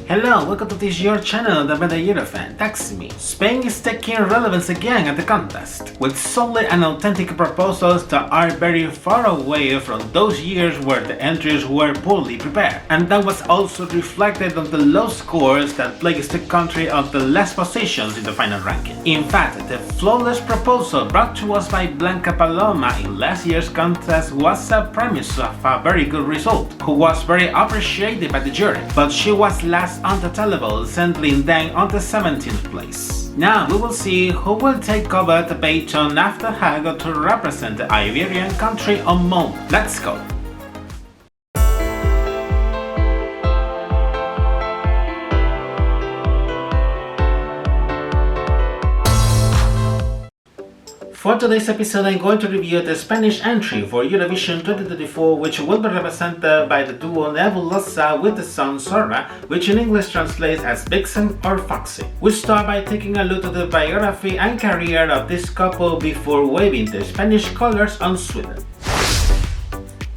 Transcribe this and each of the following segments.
Hello, welcome to this your channel, the Eurofan. That's me. Spain is taking relevance again at the contest, with solid and authentic proposals that are very far away from those years where the entries were poorly prepared. And that was also reflected on the low scores that placed the country on the last positions in the final ranking. In fact, the flawless proposal brought to us by Blanca Paloma in last year's contest was a premise of a very good result, who was very appreciated by the jury, but she was last on the table, settling down on the 17th place. Now we will see who will take over the baton after her go to represent the Iberian country on Monday. Let's go! For today's episode, I'm going to review the Spanish entry for Eurovision 2024, which will be represented by the duo Nebulossa with the song Zorra, which in English translates as Vixen or Foxy. We start by taking a look at the biography and career of this couple before waving the Spanish colors on Sweden.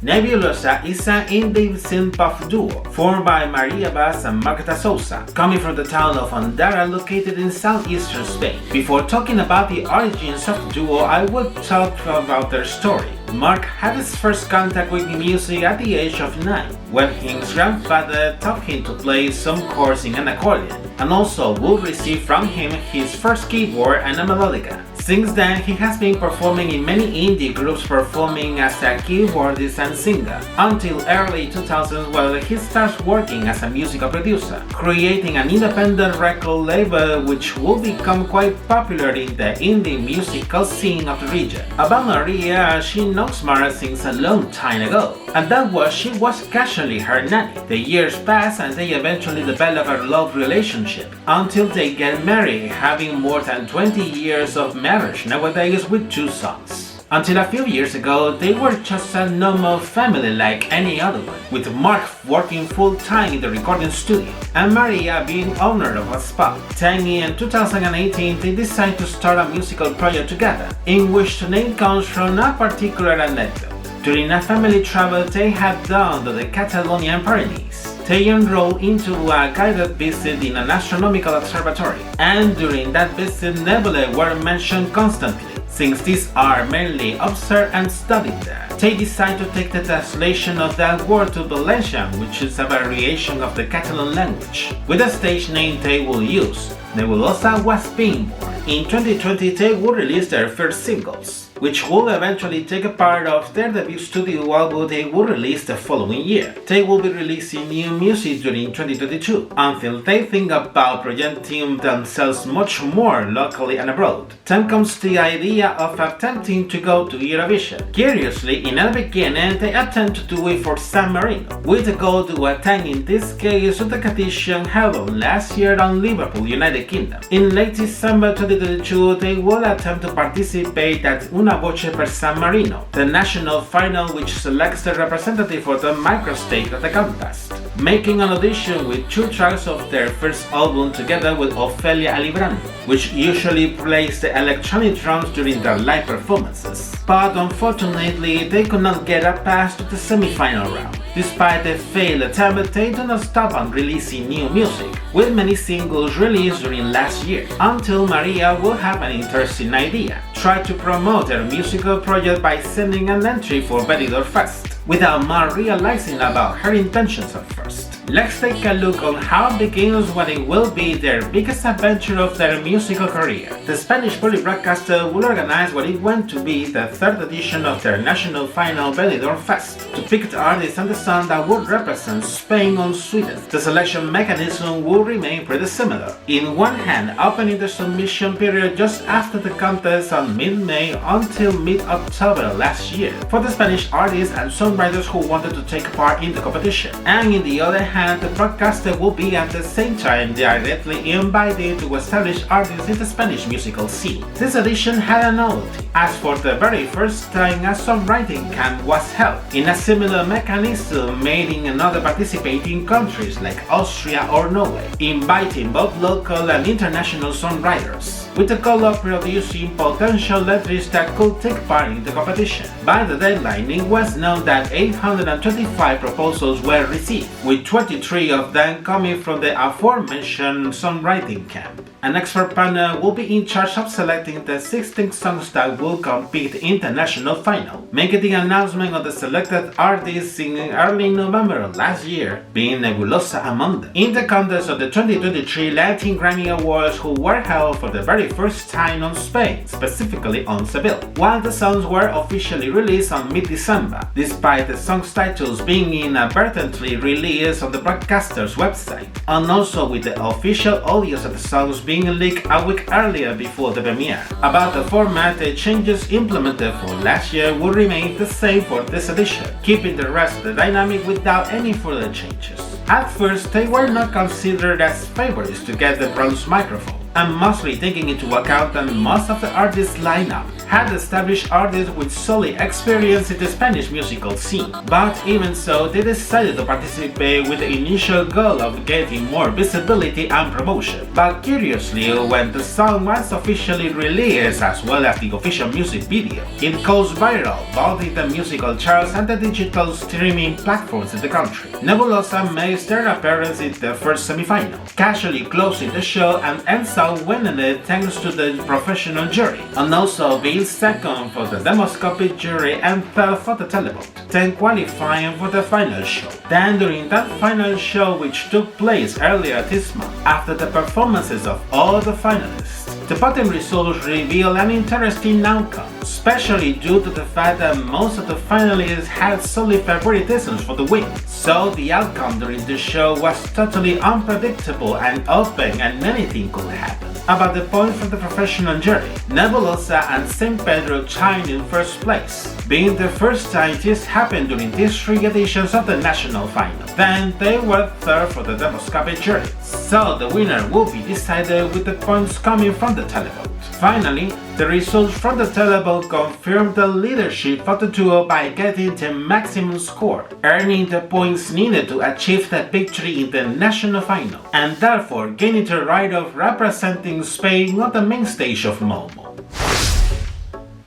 Nebulossa is an indie synth-pop duo formed by Maria Bass and Marta Sousa, coming from the town of Ondara located in southeastern Spain. Before talking about the origins of the duo, I will talk about their story. Mark had his first contact with music at the age of 9, when his grandfather taught him to play some chords in an accordion, and also would receive from him his first keyboard and a melodica. Since then, he has been performing in many indie groups, performing as a keyboardist and singer, until early 2000s when he starts working as a musical producer, creating an independent record label which will become quite popular in the indie musical scene of the region. About Maria, she knows Mara since a long time ago, and that was she was casually her nanny. The years pass and they eventually develop a love relationship, until they get married, having more than 20 years of marriage nowadays with 2 sons. Until a few years ago, they were just a normal family like any other one, with Mark working full-time in the recording studio, and Maria being owner of a spa. Then in 2018, they decided to start a musical project together, in which the name comes from a particular anecdote. During a family travel they had done to the Catalonian Pyrenees, they enrolled into a guided visit in an astronomical observatory, and during that visit nebulae were mentioned constantly. Since these are mainly observed and studied there, they decided to take the translation of that word to Valencian, which is a variation of the Catalan language, with a stage name they will use. Nebulossa was being born. In 2020 they will release their first singles, which will eventually take a part of their debut studio album they will release the following year. They will be releasing new music during 2022, until they think about projecting themselves much more locally and abroad. Then comes the idea of attempting to go to Eurovision. Curiously, in the beginning they attempt to do it for San Marino, with the goal to attend in this case to the competition held last year on Liverpool, United Kingdom. In late December 2022 they will attempt to participate at Una Voce per San Marino, the national final which selects the representative for the microstate of the contest, making an audition with 2 tracks of their first album together with Ofelia Alibrando, which usually plays the electronic drums during their live performances. But unfortunately, they could not get a pass to the semi-final round. Despite the failed attempt, they do not stop on releasing new music, with many singles released during last year, until Maria will have an interesting idea: try to promote their musical project by sending an entry for Benidorm Fest, without Mar realizing about her intentions at first. Let's take a look on how it begins what it will be their biggest adventure of their musical career. The Spanish public broadcaster will organize what it went to be the 3rd edition of their national final Benidorm Fest, to pick the artists and the song that would represent Spain or Sweden. The selection mechanism will remain pretty similar. In one hand, opening the submission period just after the contest on mid-May until mid-October last year, for the Spanish artists and songwriters who wanted to take part in the competition, and in the other hand, the broadcaster will be at the same time directly invited to establish artists in the Spanish musical scene. This edition had a novelty, as for the very first time a songwriting camp was held, in a similar mechanism made in other participating countries like Austria or Norway, inviting both local and international songwriters, with the goal of producing potential letters that could take part in the competition. By the deadline, it was known that 825 proposals were received, with 20 23 of them coming from the aforementioned songwriting camp. An expert panel will be in charge of selecting the 16 songs that will compete in the national final, making the announcement of the selected artists in early November of last year, being Nebulossa among them. In the contest of the 2023 Latin Grammy Awards, who were held for the very first time on Spain, specifically on Seville, while the songs were officially released on mid-December, despite the songs' titles being inadvertently released on the broadcaster's website, and also with the official audios of the songs being leaked a week earlier before the premiere. About the format, the changes implemented for last year will remain the same for this edition, keeping the rest of the dynamic without any further changes. At first, they were not considered as favorites to get the bronze microphone, and mostly taking into account that most of the artists' lineup had established artists with solid experience in the Spanish musical scene. But even so, they decided to participate with the initial goal of getting more visibility and promotion. But curiously, when the song was officially released as well as the official music video, it goes viral both in the musical charts and the digital streaming platforms in the country. Nebulossa makes their appearance in the first semi-final, casually closing the show and ends up winning it thanks to the professional jury, and also being second for the demoscopic jury and third for the televote, then qualifying for the final show. Then during that final show, which took place earlier this month, after the performances of all the finalists, the voting results reveal an interesting outcome, especially due to the fact that most of the finalists had solid favoritisms for the win. So the outcome during the show was totally unpredictable and open, and anything could happen. About the points from the professional jury, Nebulossa and St. Pedro tied in first place, being the first time this happened during these 3 editions of the national final. Then they were third for the demoscopic jury, so the winner will be decided with the points coming from the televote. Finally, the results from the televote confirmed the leadership of the duo by getting the maximum score, earning the points needed to achieve the victory in the national final, and therefore gaining the right of representing Spain on the main stage of Momo.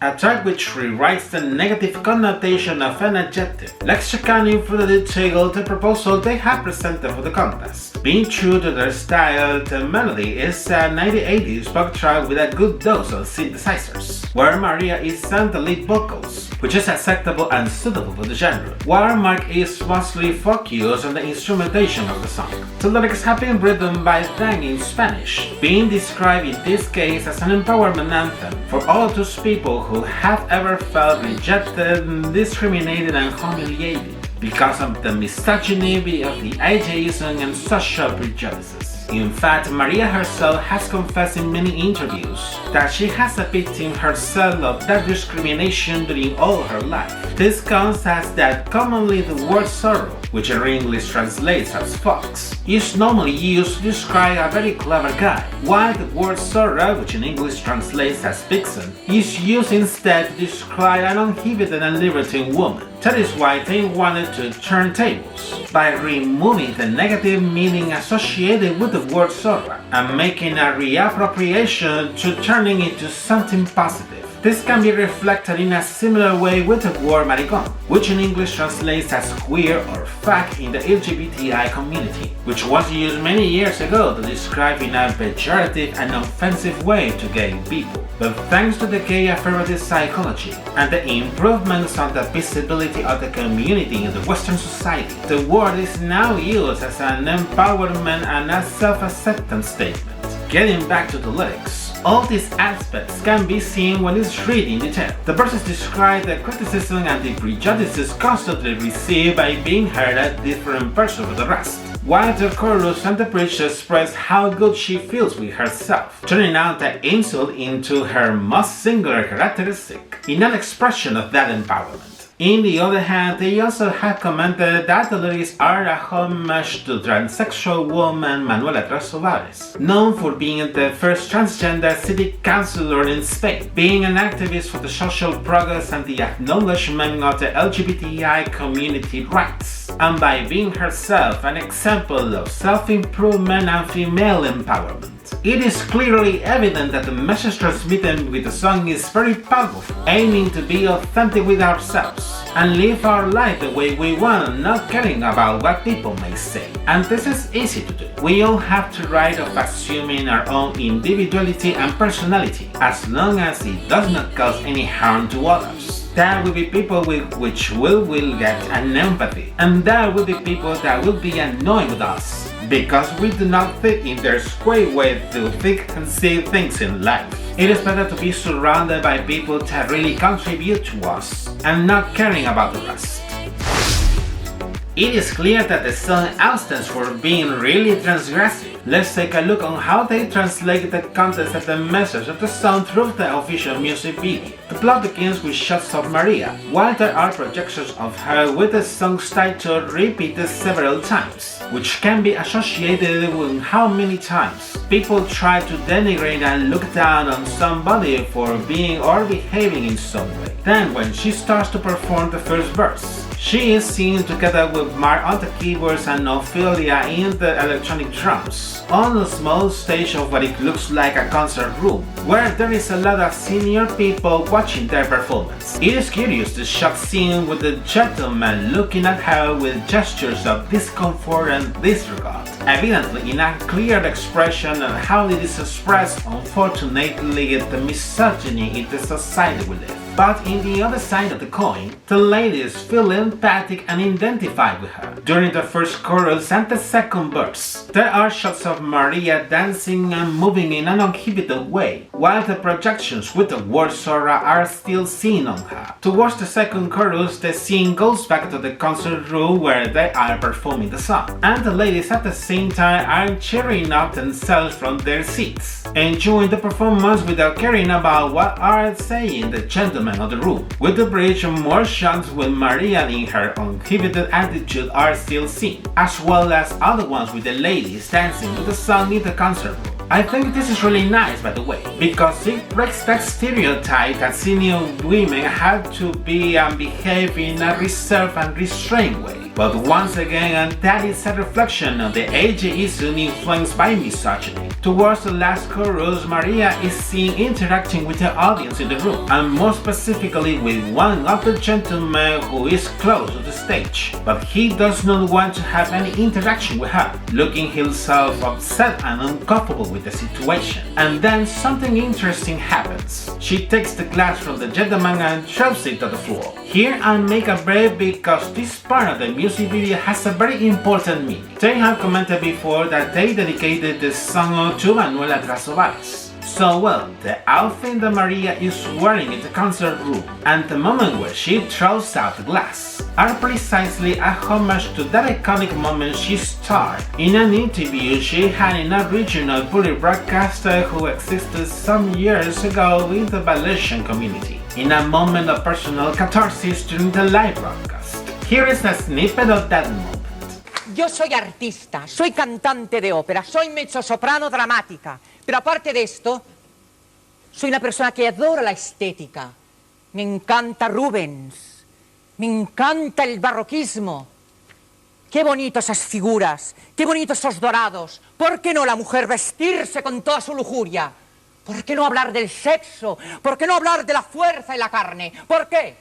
A track which rewrites the negative connotation of an adjective. Let's check out in further detail the proposal they have presented for the contest. Being true to their style, the melody is a 1980s pop track with a good dose of synthesizers, where Maria is sung the lead vocals, which is acceptable and suitable for the genre, while Mark is mostly focused on the instrumentation of the song. The lyrics have been written by them in Spanish, being described in this case as an empowerment anthem for all those people who have ever felt rejected, discriminated and humiliated because of the misogyny of the ageism and social prejudices. In fact, Maria herself has confessed in many interviews that she has a victim herself of that discrimination during all her life. This comes as that commonly the word sorrow, which in English translates as fox, is normally used to describe a very clever guy, while the word Zorra, which in English translates as vixen, is used instead to describe an uninhibited and liberating woman. That is why they wanted to turn tables, by removing the negative meaning associated with the word Zorra and making a reappropriation to turning it into something positive. This can be reflected in a similar way with the word maricón, which in English translates as queer or fag in the LGBTI community, which was used many years ago to describe in a pejorative and offensive way to gay people. But thanks to the gay affirmative psychology and the improvements on the visibility of the community in the Western society, the word is now used as an empowerment and a self-acceptance statement. Getting back to the lyrics, all these aspects can be seen when it's read in detail. The verses describe the criticism and the prejudices constantly received by being heard at different versions of the rest, while the chorus and the bridge express how good she feels with herself, turning out the insult into her most singular characteristic, in an expression of that empowerment. On the other hand, they also have commented that the lyrics are a homage to transsexual woman Manuela Trasovares, known for being the first transgender city councillor in Spain, being an activist for the social progress and the acknowledgement of the LGBTI community rights, and by being herself an example of self-improvement and female empowerment. It is clearly evident that the message transmitted with the song is very powerful, aiming to be authentic with ourselves, and live our life the way we want, not caring about what people may say. And this is easy to do. We all have the right of assuming our own individuality and personality, as long as it does not cause any harm to others. There will be people with which we will get an empathy, and there will be people that will be annoyed with us, because we do not fit in their square way to think and see things in life. It is better to be surrounded by people that really contribute to us, and not caring about the rest. It is clear that the song outstands for being really transgressive. Let's take a look on how they translate the context and the message of the song through the official music video. The plot begins with shots of Maria, while there are projections of her with the song's title repeated several times, which can be associated with how many times people try to denigrate and look down on somebody for being or behaving in some way. Then when she starts to perform the first verse, she is seen together with Mark on the keyboards and Ophelia in the electronic drums, on a small stage of what it looks like a concert room, where there is a lot of senior people watching their performance. It is curious the shot scene with the gentleman looking at her with gestures of discomfort and disregard, evidently in a clear expression of how it is expressed, unfortunately, the misogyny in the society we live. But in the other side of the coin, the ladies feel empathic and identify with her. During the first chorus and the second verse, there are shots of Maria dancing and moving in an uninhibited way, while the projections with the word Zorra are still seen on her. Towards the second chorus, the scene goes back to the concert room where they are performing the song, and the ladies at the same time are cheering up themselves from their seats, enjoying the performance without caring about what are saying the gentlemen of the room. With the bridge, more shots with Maria in her uninhibited attitude are still seen, as well as other ones with the ladies dancing with the song in the concert room. I think this is really nice, by the way, because it breaks that stereotype that senior women have to be and behave in a reserved and restrained way. But once again, that is a reflection of the ageism influenced by misogyny. Towards the last chorus, Maria is seen interacting with the audience in the room, and more specifically with one of the gentlemen who is close to the stage. But he does not want to have any interaction with her, looking himself upset and uncomfortable with the situation. And then something interesting happens. She takes the glass from the gentleman and throws it to the floor. Here I make a break because this part of the music video has a very important meaning. They have commented before that they dedicated the song to Manuela Trasovares. So well, the outfit that Maria is wearing in the concert room and the moment where she throws out the glass are precisely a homage to that iconic moment she starred in an interview she had in a regional public broadcaster who existed some years ago in the Belarusian community, in a moment of personal catharsis during the live broadcast. Here is a snippet of that moment. Yo soy artista, soy cantante de ópera, soy mezzosoprano dramática, pero aparte de esto, soy una persona que adora la estética. Me encanta Rubens, me encanta el barroquismo. Qué bonitas esas figuras, qué bonitos esos dorados. ¿Por qué no la mujer vestirse con toda su lujuria? ¿Por qué no hablar del sexo? ¿Por qué no hablar de la fuerza y la carne? ¿Por qué?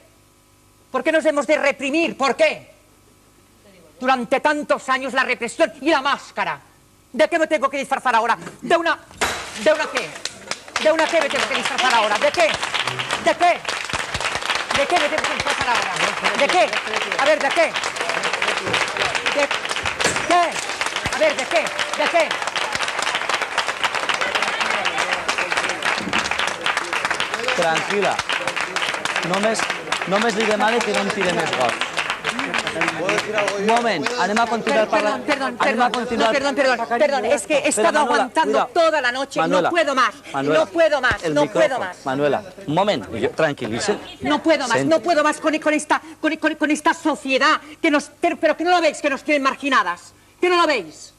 ¿Por qué nos hemos de reprimir? ¿Por qué? Durante tantos años la represión y la máscara. ¿De qué me tengo que disfrazar ahora? ¿De una qué? ¿De una qué me tengo que disfrazar ahora? ¿De qué? ¿De qué? ¿De qué me tengo que disfrazar ahora? ¿De qué? A ver, ¿de qué? ¿De qué? A ver, ¿de qué? ¿De qué? Tranquil·la. Només li demane que no em tire més gots. Un moment, anem a continuar parlant. Perdón, es que he estado aguantando toda la noche, no puedo más, no puedo más. Manuela, un moment, tranquil·litza. No puedo más con esta sociedad, pero que no lo veis, que nos tienen marginadas, que no lo veis.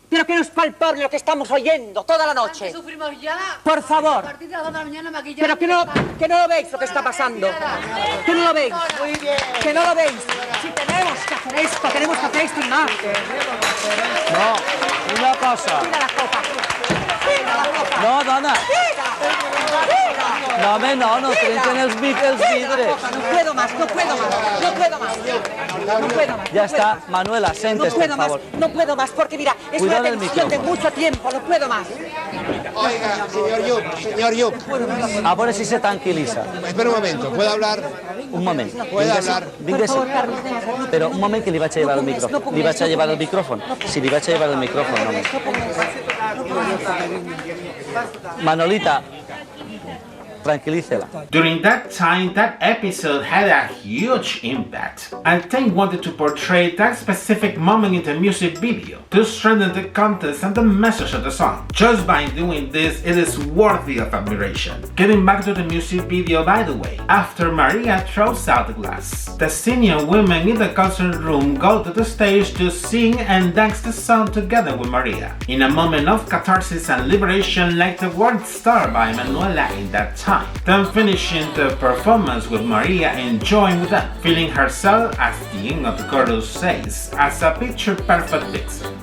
Pero que no es palpable lo que estamos oyendo toda la noche. Sufrimos ya. Por favor. A partir de las 2 de la mañana maquillar. Pero que no lo veis lo que está pasando. Que no lo veis. Muy bien. Que no lo veis. Si tenemos que hacer esto y más. No, una cosa. Mira la copa. No, dona. No, home, no trenquen els vidres. No puedo más. Ya está, Manuela, siéntese, por favor. No puedo más, porque mira, es Cuidado una del tensión de micrófono. mucho tiempo, no puedo más. Oiga, señor Yup. A veure si se tranquil·litza. Espera un momento, ¿puedo hablar? Un moment. Puede hablar. Por favor, Carlos, Però un moment que li vaig a llevar el micròfon. Li vaig a llevar el micròfon. Sí, li vaig a llevar el micròfon, només. Manolita, tranquilícela. During that time, that episode had a huge impact. And Tank wanted to portray that specific moment in the music video to strengthen the context and the message of the song. Just by doing this, it is worthy of admiration. Getting back to the music video, by the way, after Maria throws out the glass, the senior women in the concert room go to the stage to sing and dance the song together with Maria, in a moment of catharsis and liberation like the World Star by Manuela in that time. Then finishing the performance with Maria enjoying with them, feeling herself, as the end of the chorus says, as a picture-perfect vixen.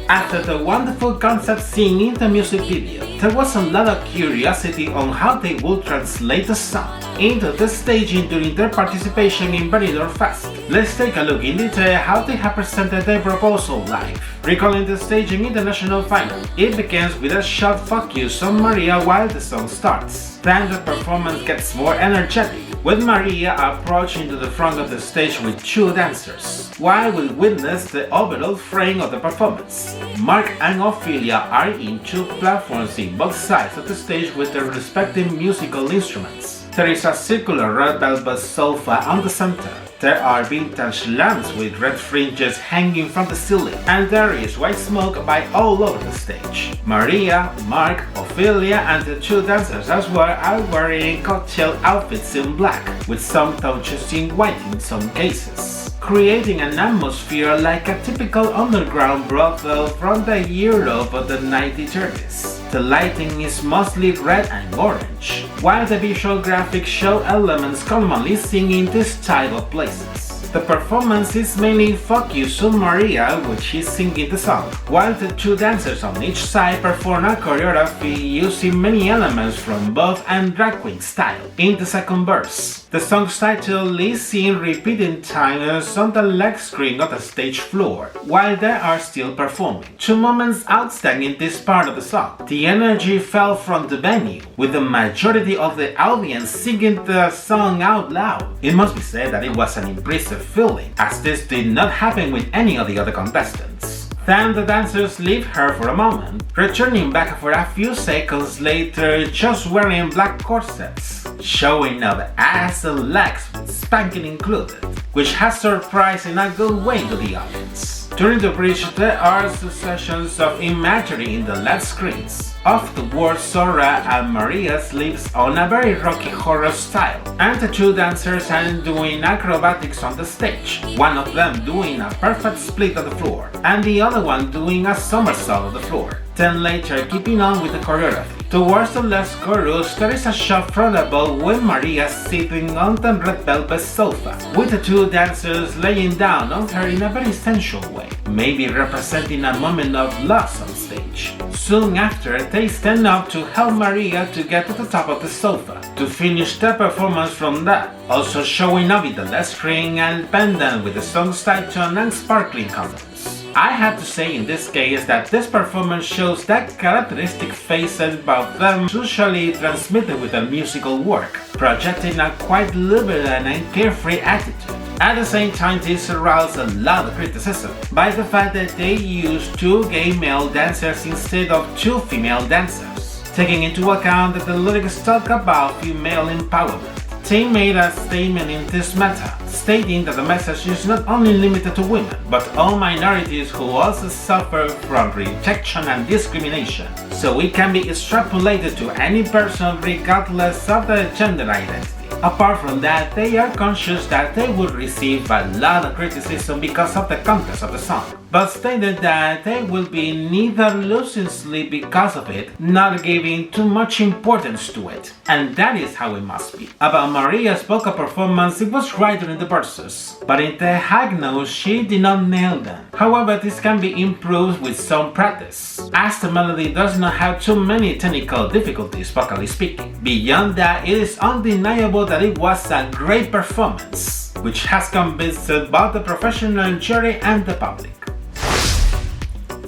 After the wonderful concept seen in the music video, there was a lot of curiosity on how they would translate the song into the staging during their participation in Benidorm Fest. Let's take a look in detail how they have presented their proposal live. Recalling the staging in the national final, it begins with a short focus on Maria while the song starts. Then the performance gets more energetic, with Maria approaching to the front of the stage with two dancers, while we witness the overall frame of the performance. Mark and Ophelia are in two platforms in both sides of the stage with their respective musical instruments. There is a circular red velvet sofa on the center. There are vintage lamps with red fringes hanging from the ceiling, and there is white smoke by all over the stage. Maria, Mark, Ophelia, and the two dancers as well are wearing cocktail outfits in black, with some touches in white in some cases, creating an atmosphere like a typical underground brothel from the Europe of the 1930s. The lighting is mostly red and orange, while the visual graphics show elements commonly seen in this type of places. The performance is mainly focused on Maria, which is singing the song, while the two dancers on each side perform a choreography using many elements from both and drag queen style. In the second verse, the song's title is seen repeating times on the leg screen of the stage floor, while they are still performing. Two moments outstanding in this part of the song. The energy fell from the venue, with the majority of the audience singing the song out loud. It must be said that it was an impressive feeling, as this did not happen with any of the other contestants. Then the dancers leave her for a moment, returning back for a few seconds later just wearing black corsets, showing up ass and legs with spanking included, which has surprised in a good way to the audience. During the bridge, there are successions of imagery in the LED screens of the word Zorra and Maria's lips on a very rocky horror style, and the two dancers are doing acrobatics on the stage, one of them doing a perfect split of the floor, and the other one doing a somersault on the floor. Then later keeping on with the choreography. Towards the last chorus, there is a shot from above with Maria sitting on the red velvet sofa, with the two dancers laying down on her in a very sensual way, maybe representing a moment of loss on stage. Soon after, they stand up to help Maria to get to the top of the sofa, to finish the performance from that, also showing up in the left screen and pendant with the song's title and sparkling colors. I have to say in this case that this performance shows that characteristic faces about them usually transmitted with a musical work, projecting a quite liberal and carefree attitude. At the same time, this aroused a lot of criticism by the fact that they used two gay male dancers instead of two female dancers, taking into account that the lyrics talk about female empowerment. They made a statement in this matter, stating that the message is not only limited to women, but all minorities who also suffer from rejection and discrimination, so it can be extrapolated to any person regardless of their gender identity. Apart from that, they are conscious that they would receive a lot of criticism because of the context of the song. but stated that they will be neither losing sleep because of it, not giving too much importance to it. And that is how it must be. About Maria's vocal performance, it was right during the verses, but in the high notes she did not nail them. However, this can be improved with some practice, as the melody does not have too many technical difficulties vocally speaking. Beyond that, it is undeniable that it was a great performance, which has convinced both the professional jury and the public.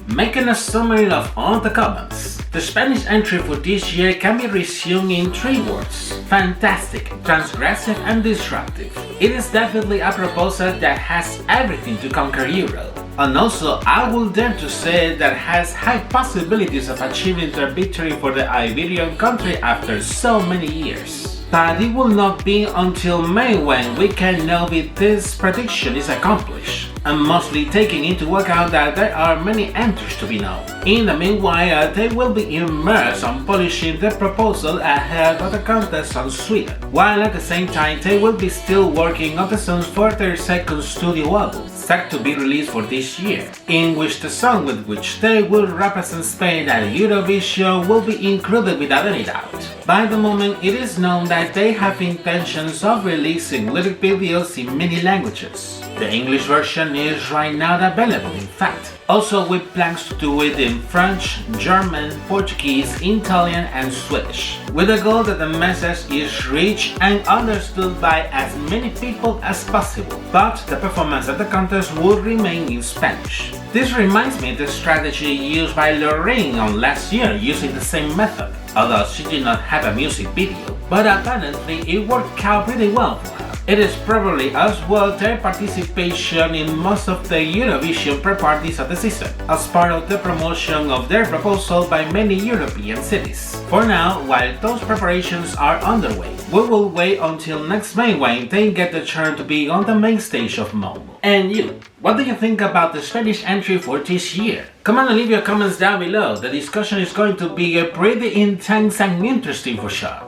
Making a summary of all the comments, the Spanish entry for this year can be resumed in 3 words: fantastic, transgressive and disruptive. It is definitely a proposal that has everything to conquer Euro. And also, I will dare to say that has high possibilities of achieving their victory for the Iberian country after so many years. But it will not be until May when we can know if this prediction is accomplished, and mostly taking into account that there are many entries to be known. In the meanwhile, they will be immersed on polishing the proposal ahead of the contest on Sweden, while at the same time they will be still working on the songs for their second studio album, set to be released for this year, in which the song with which they will represent Spain at Eurovision will be included without any doubt. By the moment, it is known that they have intentions of releasing lyric videos in many languages. The English version is right now available, in fact. Also with plans to do it in French, German, Portuguese, Italian and Swedish, with the goal that the message is reached and understood by as many people as possible, but the performance at the contest will remain in Spanish. This reminds me of the strategy used by Lorraine on last year using the same method, although she did not have a music video, but apparently it worked out pretty well for her. It is probably as well their participation in most of the Eurovision pre-parties of the season, as part of the promotion of their proposal by many European cities. For now, while those preparations are underway, we will wait until next May when they get the chance to be on the main stage of MOMO. And you, what do you think about the Spanish entry for this year? Come on and leave your comments down below. The discussion is going to be pretty intense and interesting for sure.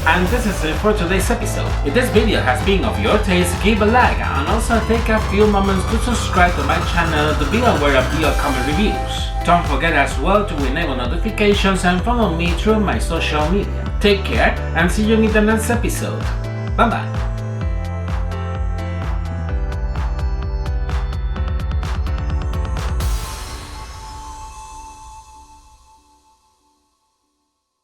And this is it for today's episode. If this video has been of your taste, give a like and also take a few moments to subscribe to my channel to be aware of the upcoming reviews. Don't forget as well to enable notifications and follow me through my social media. Take care and see you in the next episode. Bye bye.